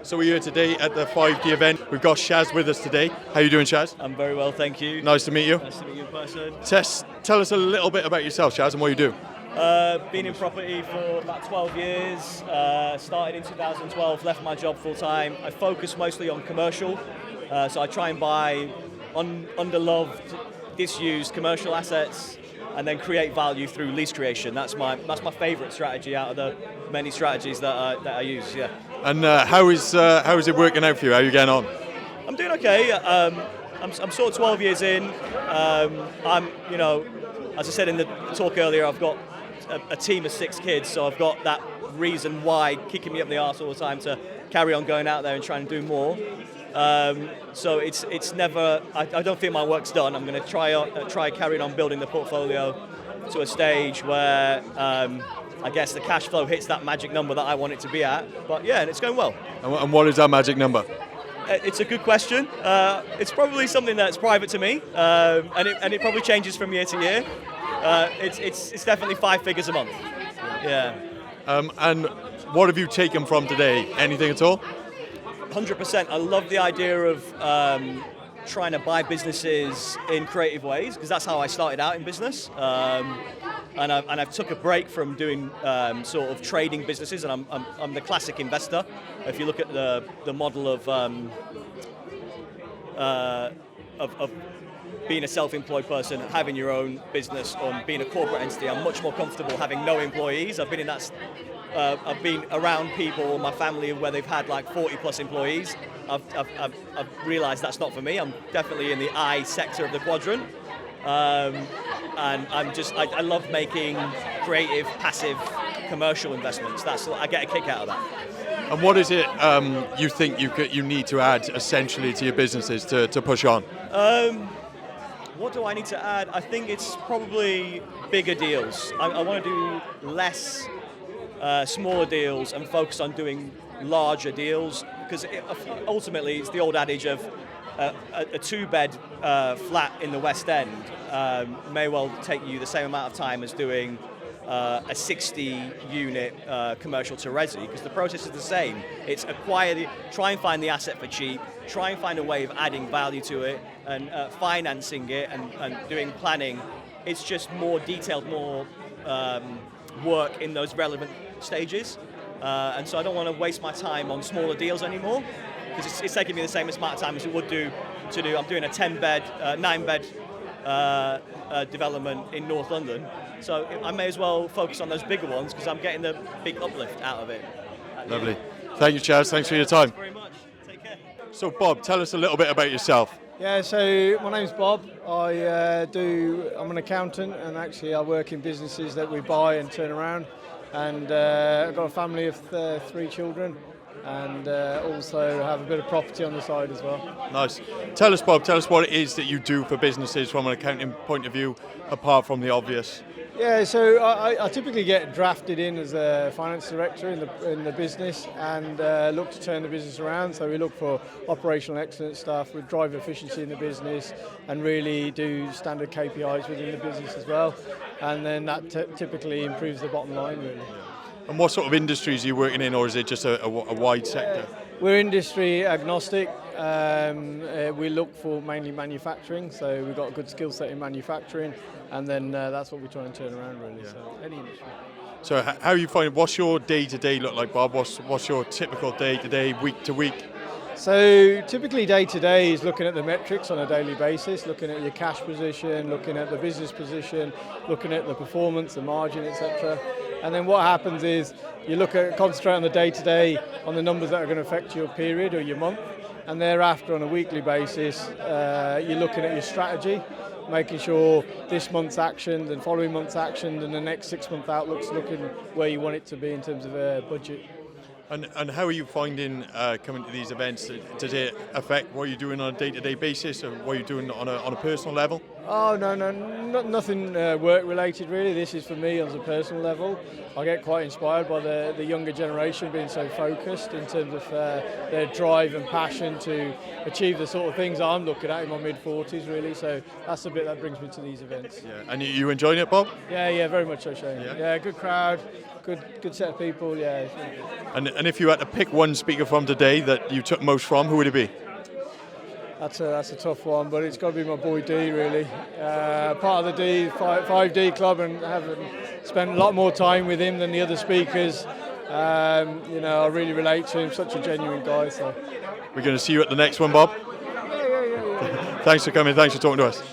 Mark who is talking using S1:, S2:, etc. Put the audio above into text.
S1: So we're here today at the 5D event. We've got Shaz with us today. How are you doing, Shaz?
S2: I'm very well, thank you.
S1: Nice to meet you.
S2: Nice to meet you in person.
S1: Tell us a little bit about yourself, Shaz, and what you do.
S2: Been in property for about 12 years. Started in 2012, left my job full time. I focus mostly on commercial. So I try and buy underloved, disused commercial assets and then create value through lease creation. That's my favourite strategy out of the many strategies that I use. Yeah.
S1: And how is it working out for you? How are you getting on?
S2: I'm doing okay. I'm sort of 12 years in. As I said in the talk earlier, I've got a team of 6 kids, so I've got that reason why kicking me up the arse all the time to carry on going out there and trying to do more. So it's never. I don't think my work's done. I'm going to try carrying on building the portfolio to a stage where I guess the cash flow hits that magic number that I want it to be at. But yeah, and it's going well.
S1: And what is that magic number?
S2: It's a good question. It's probably something that's private to me, and it probably changes from year to year. It's definitely 5 figures a month. Yeah.
S1: And what have you taken from today? Anything at all?
S2: 100%. I love the idea of trying to buy businesses in creative ways, because that's how I started out in business. And I've took a break from doing sort of trading businesses, and I'm the classic investor. If you look at the model of being a self-employed person, having your own business, or being a corporate entity, I'm much more comfortable having no employees. I've been in that. I've been around people, my family, where they've had like 40 plus employees. I've realised that's not for me. I'm definitely in the I sector of the quadrant. And I love making creative, passive, commercial investments. I get a kick out of that.
S1: And what is it you think you need to add essentially to your businesses to push on?
S2: What do I need to add? I think it's probably bigger deals. I want to do less smaller deals and focus on doing larger deals, because ultimately it's the old adage of a 2-bed flat in the West End may well take you the same amount of time as doing a 60-unit commercial to resi, because the process is the same. It's try and find the asset for cheap, try and find a way of adding value to it and financing it and doing planning. It's just more detailed, more work in those relevant stages. And so I don't want to waste my time on smaller deals anymore, because it's taking me the same amount of time as it would do to do. I'm doing a 10-bed, 9-bed development in North London. So I may as well focus on those bigger ones, because I'm getting the big uplift out of it.
S1: Lovely. Thank you, Chaz. Thanks for your time.
S2: Thanks very much. Take care.
S1: So, Bob, tell us a little bit about yourself.
S3: Yeah, so my name's Bob. I'm an accountant, and actually I work in businesses that we buy and turn around. And I've got a family of 3 children, and also have a bit of property on the side as well.
S1: Nice. Tell us, Bob, what it is that you do for businesses from an accounting point of view, apart from the obvious.
S3: Yeah, so I typically get drafted in as a finance director in the business, and look to turn the business around. So we look for operational excellence stuff, we drive efficiency in the business, and really do standard KPIs within the business as well. And then that typically improves the bottom line, really.
S1: And what sort of industries are you working in, or is it just a wide sector?
S3: We're industry agnostic. We look for mainly manufacturing, so we've got a good skill set in manufacturing, and then that's what we try and turn around, really. Yeah. So any industry.
S1: So how are you finding? What's your day-to-day look like, Bob? What's your typical day-to-day, week-to-week?
S3: So typically day-to-day is looking at the metrics on a daily basis, looking at your cash position, looking at the business position, looking at the performance, the margin, etc. And then what happens is you concentrate on the day-to-day, on the numbers that are going to affect your period or your month, and thereafter on a weekly basis you're looking at your strategy, making sure this month's actioned and following month's actioned, and the next 6-month outlook's looking where you want it to be in terms of budget.
S1: And how are you finding coming to these events? Does it affect what you're doing on a day-to-day basis, or what you're doing on a personal level?
S3: Oh nothing work related really. This is for me on a personal level. I get quite inspired by the younger generation being so focused in terms of their drive and passion to achieve the sort of things I'm looking at in my mid-40s really. So that's the bit that brings me to these events.
S1: Yeah. And you enjoying it, Bob?
S3: Yeah, very much so, Shane. Yeah, good crowd, good set of people. Yeah. It's really good.
S1: And if you had to pick one speaker from today that you took most from, who would it be?
S3: That's a tough one, but it's got to be my boy D really. Part of the D 5D club, and having spent a lot more time with him than the other speakers. I really relate to him. Such a genuine guy. So
S1: we're going to see you at the next one, Bob.
S3: yeah.
S1: Thanks for coming. Thanks for talking to us.